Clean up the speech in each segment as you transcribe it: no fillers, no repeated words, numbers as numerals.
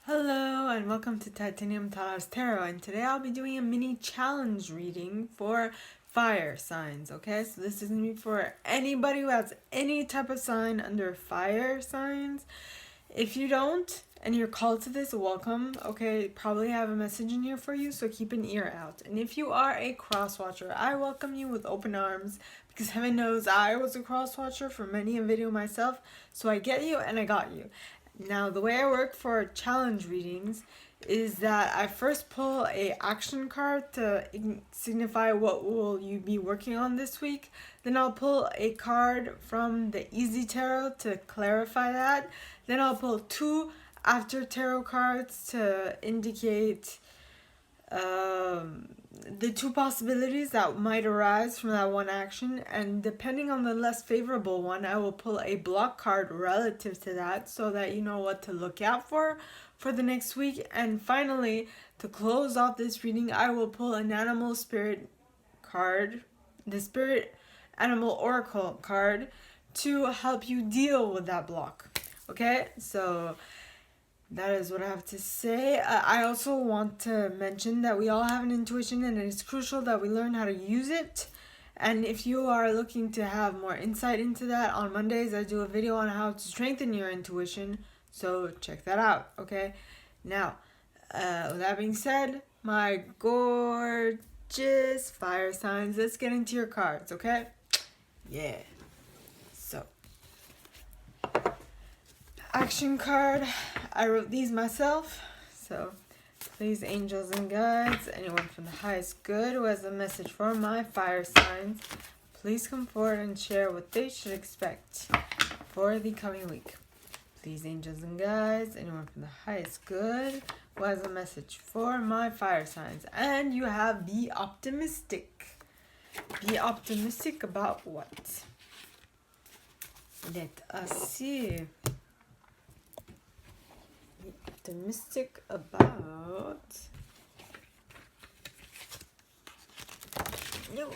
Hello and welcome to Titanium Taurus Tarot, and today I'll be doing a mini challenge reading for fire signs, okay? So this is going to be for anybody who has any type of sign under fire signs. If you don't and you're called to this, welcome, okay? Probably have a message in here for you, so keep an ear out. And if you are a cross watcher, I welcome you with open arms because heaven knows I was a cross watcher for many a video myself, so I get you and I got you. Now, the way I work for challenge readings is that I first pull a action card to signify what will you be working on this week. Then I'll pull a card from the Easy Tarot to clarify that. Then I'll pull two after tarot cards to indicate the two possibilities that might arise from that one action, and depending on the less favorable one, I will pull a block card relative to that so that you know what to look out for the next week. And finally, to close off this reading, I will pull an animal spirit card, the spirit animal oracle card, to help you deal with that block. Okay, so that is what I have to say. I also want to mention that we all have an intuition, and it is crucial that we learn how to use it. And if you are looking to have more insight into that, on Mondays I do a video on how to strengthen your intuition, so check that out, okay? Now, with that being said, my gorgeous fire signs, let's get into your cards, okay? Yeah. So, action card, I wrote these myself, so please, angels and guides, anyone from the highest good who has a message for my fire signs, please come forward and share what they should expect for the coming week. Please, angels and guides, anyone from the highest good who has a message for my fire signs. And you have be optimistic. Be optimistic about what? Let us see. Optimistic about no.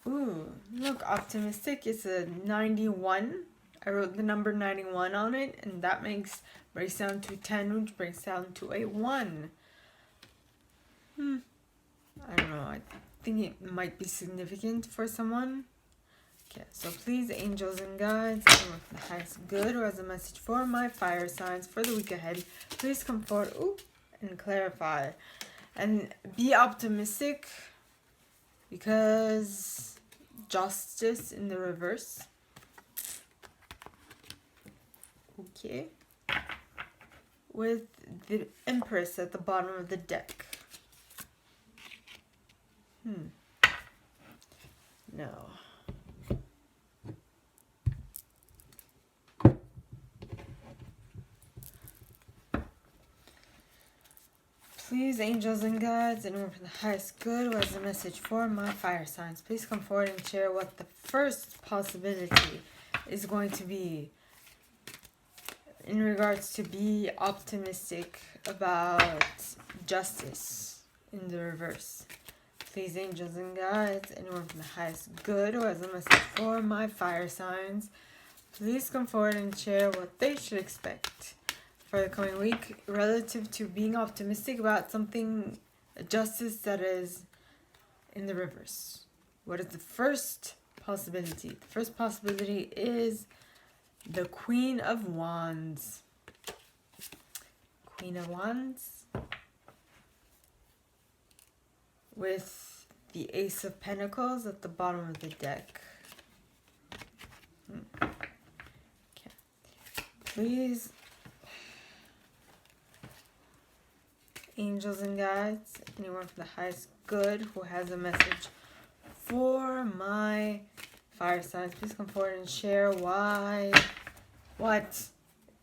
Ooh, look, optimistic is a 91. I wrote the number 91 on it, and that breaks down to 10, which breaks down to a 1. I don't know, I think it might be significant for someone. Okay, so please, angels and guides, anyone from the highest good who has a message for my fire signs for the week ahead, please come forward and clarify. And be optimistic because justice in the reverse. Okay. With the Empress at the bottom of the deck. No. Please, angels and guides, anyone from the highest good who has a message for my fire signs, please come forward and share what the first possibility is going to be in regards to be optimistic about justice in the reverse. Please, angels and guides, anyone from the highest good who has a message for my fire signs, please come forward and share what they should expect for the coming week relative to being optimistic about something, a justice that is in the reverse. What is the first possibility? The first possibility is the Queen of Wands. Queen of Wands with the Ace of Pentacles at the bottom of the deck. Okay. Please, angels and guides, anyone from the highest good who has a message for my fire signs, please come forward and share what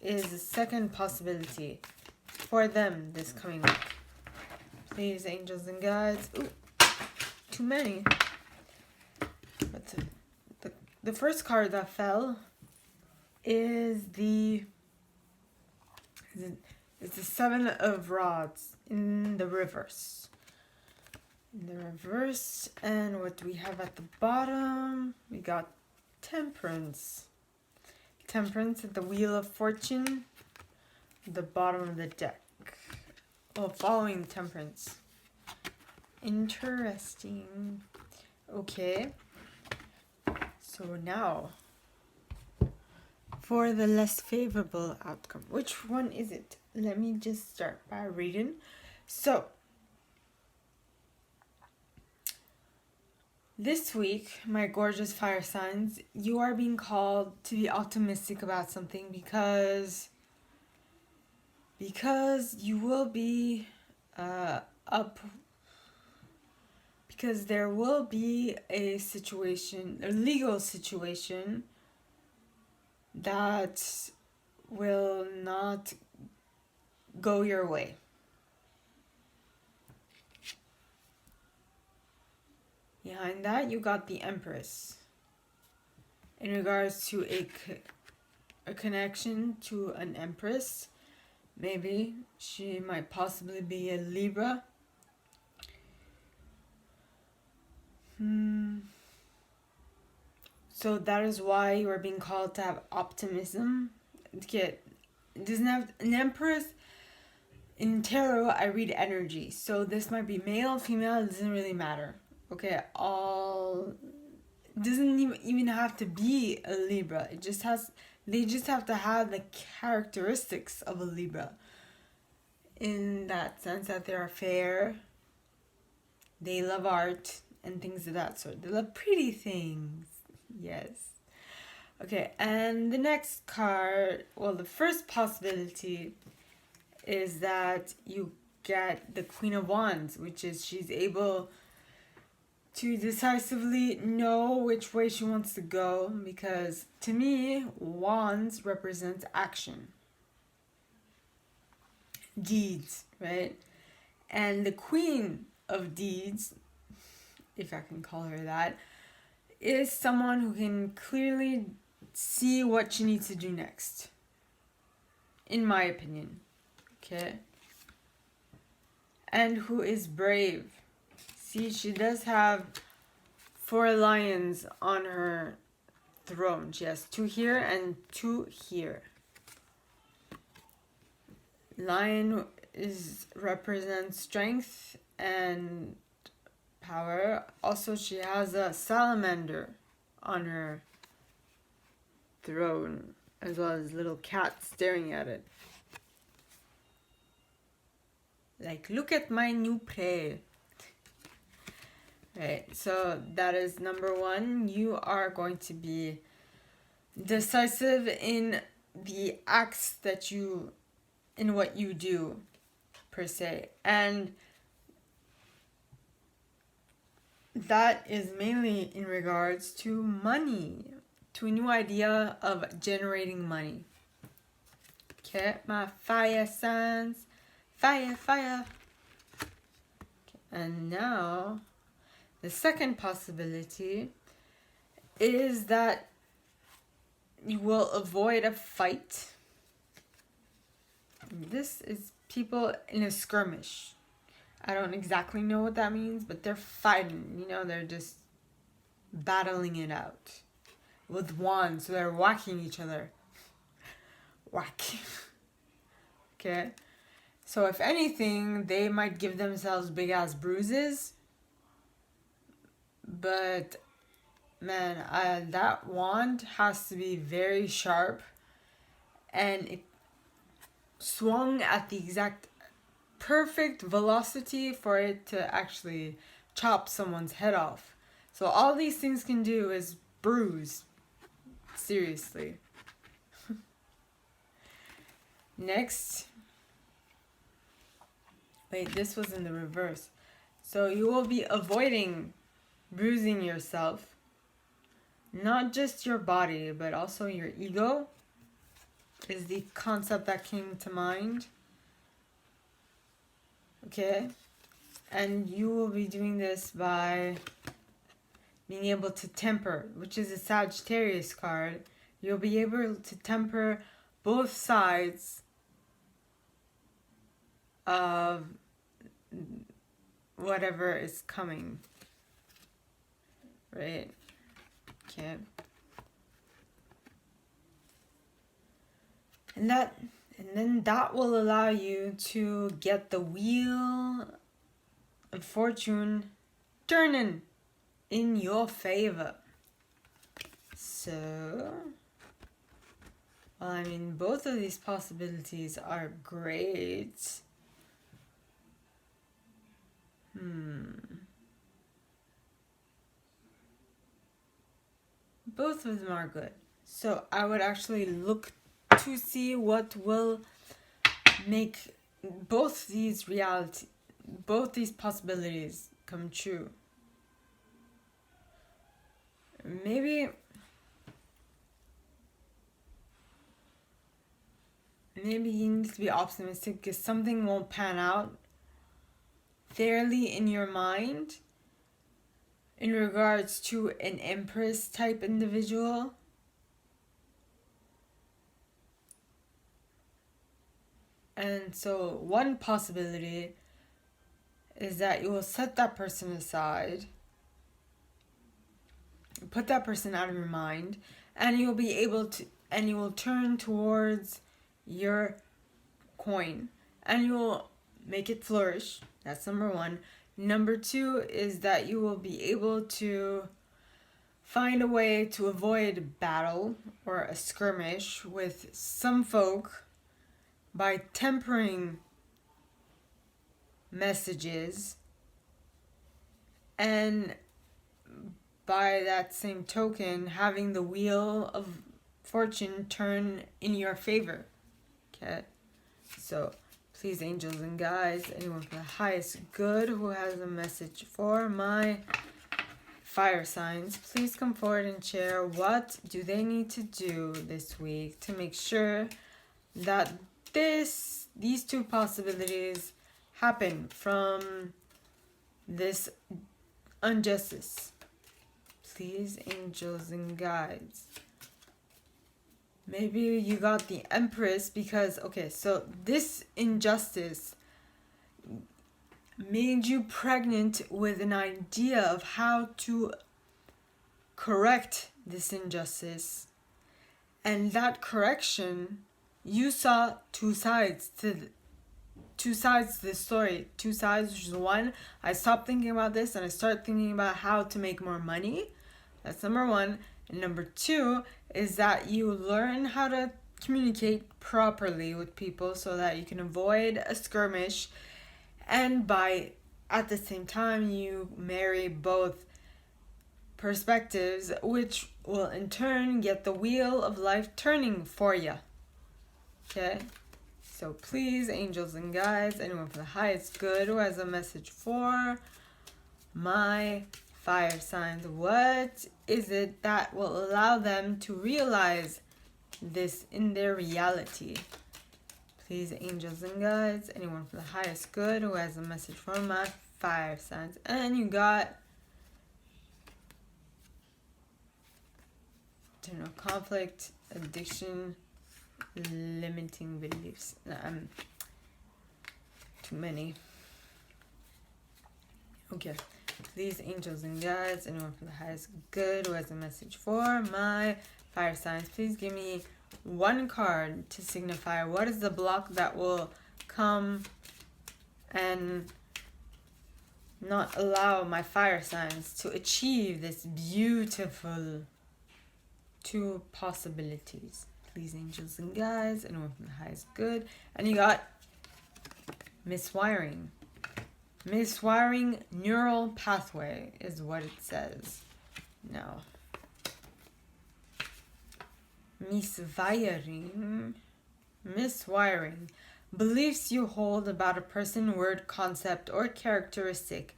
is the second possibility for them this coming week. Please, angels and guides. Ooh, too many. But the first card that fell is the Seven of Rods in the reverse. In the reverse, and what do we have at the bottom? We got Temperance. Temperance at the Wheel of Fortune, the bottom of the deck. Well, following Temperance. Interesting. Okay. So now, for the less favorable outcome. Which one is it? Let me just start by reading. So, this week, my gorgeous fire signs, you are being called to be optimistic about something because you will be up, because there will be a situation, a legal situation that will not go your way. Behind that, you got the Empress. In regards to a connection to an Empress, maybe she might possibly be a Libra. So that is why you are being called to have optimism. It doesn't have an Empress. In tarot, I read energy. So this might be male, female, it doesn't really matter. Okay, it doesn't even have to be a Libra. They just have to have the characteristics of a Libra. In that sense that they're fair, they love art and things of that sort. They love pretty things. Yes. Okay, and the next card, well, the first possibility is that you get the Queen of Wands, which is she's able to decisively know which way she wants to go, because to me, Wands represents action, deeds, right? And the Queen of Deeds, if I can call her that, is someone who can clearly see what she needs to do next, in my opinion. Okay? And who is brave. See, she does have 4 lions on her throne. She has 2 here and 2 here. Lion represents strength and power. Also, she has a salamander on her throne, as well as little cat staring at it. Like, look at my new prey. Right, so that is number 1. You are going to be decisive in the acts in what you do, per se. And that is mainly in regards to money, to a new idea of generating money. Okay, my fire signs. Fire. Okay, and now, the second possibility is that you will avoid a fight. This is people in a skirmish. I don't exactly know what that means, but they're fighting. They're just battling it out with wands. So they're whacking each other. Whack. Okay. So if anything, they might give themselves big ass bruises. But man, that wand has to be very sharp, and it swung at the exact perfect velocity for it to actually chop someone's head off. So all these things can do is bruise. Seriously. Next. Wait, this was in the reverse. So you will be avoiding bruising yourself. Not just your body, but also your ego is the concept that came to mind. Okay? And you will be doing this by being able to temper, which is a Sagittarius card. You'll be able to temper both sides of whatever is coming. Right? Okay. And then that will allow you to get the wheel of fortune turning in your favor. So, well, I mean, both of these possibilities are great. Both of them are good. So I would actually look to see what will make both these possibilities come true. Maybe you need to be optimistic because something won't pan out fairly in your mind in regards to an Empress type individual. And so one possibility is that you will set that person aside, put that person out of your mind, and you'll be able to, and you will turn towards your coin and you will make it flourish. That's number one. Number two is that you will be able to find a way to avoid battle or a skirmish with some folk by tempering messages, and by that same token having the wheel of fortune turn in your favor. Okay, so please, angels and guides, anyone for the highest good who has a message for my fire signs, please come forward and share what do they need to do this week to make sure that these two possibilities happen from this injustice. Please, angels and guides. Maybe you got the Empress because, okay, so this injustice made you pregnant with an idea of how to correct this injustice. And that correction, you saw two sides to this story. Two sides, which is one, I stopped thinking about this and I started thinking about how to make more money. That's number one. And number two is that you learn how to communicate properly with people so that you can avoid a skirmish, and at the same time you marry both perspectives, which will in turn get the wheel of life turning for you. Okay, so please, angels and guides, anyone for the highest good who has a message for my fire signs, what is it that will allow them to realize this in their reality? Please, angels and guides, anyone for the highest good who has a message for my fire signs. And you got internal conflict, addiction, limiting beliefs. Too many. Okay. Please, angels and guides, anyone for the highest good who has a message for my fire signs, please give me one card to signify what is the block that will come and not allow my fire signs to achieve this beautiful two possibilities. Please, angels and guides, anyone from the highest good. And you got miswiring. Miswiring neural pathway is what it says. Now, miswiring. Beliefs you hold about a person, word, concept, or characteristic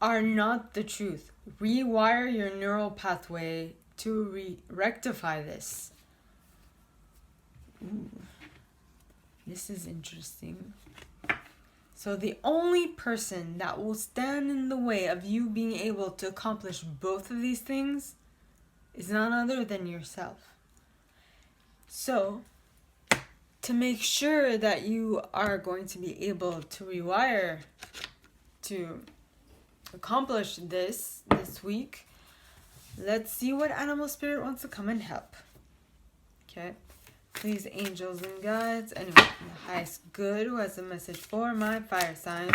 are not the truth. Rewire your neural pathway to rectify this. Ooh, this is interesting. So the only person that will stand in the way of you being able to accomplish both of these things is none other than yourself. So, to make sure that you are going to be able to rewire to accomplish this week, let's see what animal spirit wants to come and help. Okay. Please, angels and guides, anyone from the highest good who has a message for my fire signs,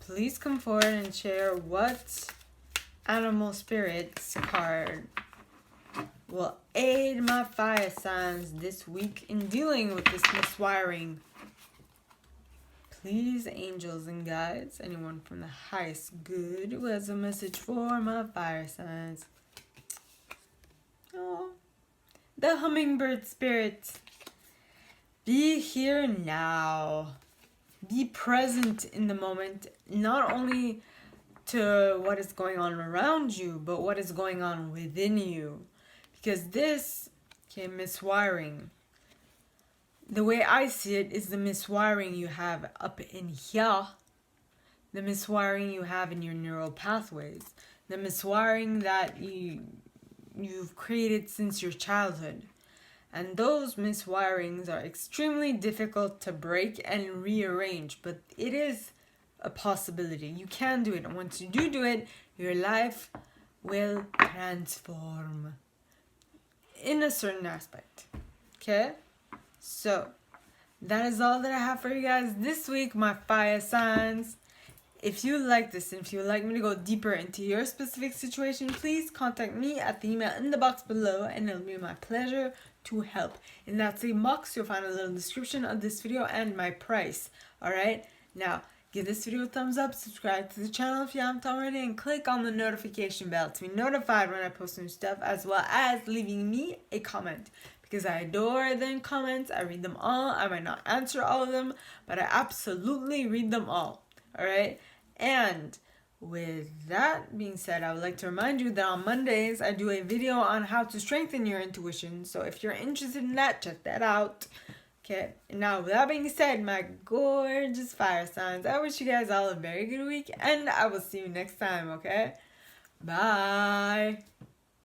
please come forward and share what animal spirits card will aid my fire signs this week in dealing with this miswiring. Please, angels and guides, anyone from the highest good who has a message for my fire signs. Oh, the hummingbird spirit. Be here now. Be present in the moment, not only to what is going on around you, but what is going on within you. Because this, okay, miswiring, the way I see it is the miswiring you have up in here, the miswiring you have in your neural pathways, the miswiring that you've created since your childhood. And those miswirings are extremely difficult to break and rearrange, but it is a possibility. You can do it, and once you do it, your life will transform in a certain aspect. Okay? So, that is all that I have for you guys this week, my fire signs. If you like this and if you would like me to go deeper into your specific situation, please contact me at the email in the box below, and it'll be my pleasure to help. In that same box, you'll find a little description of this video and my price. Alright? Now, give this video a thumbs up, subscribe to the channel if you haven't already, and click on the notification bell to be notified when I post new stuff, as well as leaving me a comment. Because I adore the comments, I read them all. I might not answer all of them, but I absolutely read them all. Alright? And with that being said, I would like to remind you that on Mondays, I do a video on how to strengthen your intuition. So if you're interested in that, check that out. Okay, and now with that being said, my gorgeous fire signs, I wish you guys all a very good week, and I will see you next time, okay? Bye!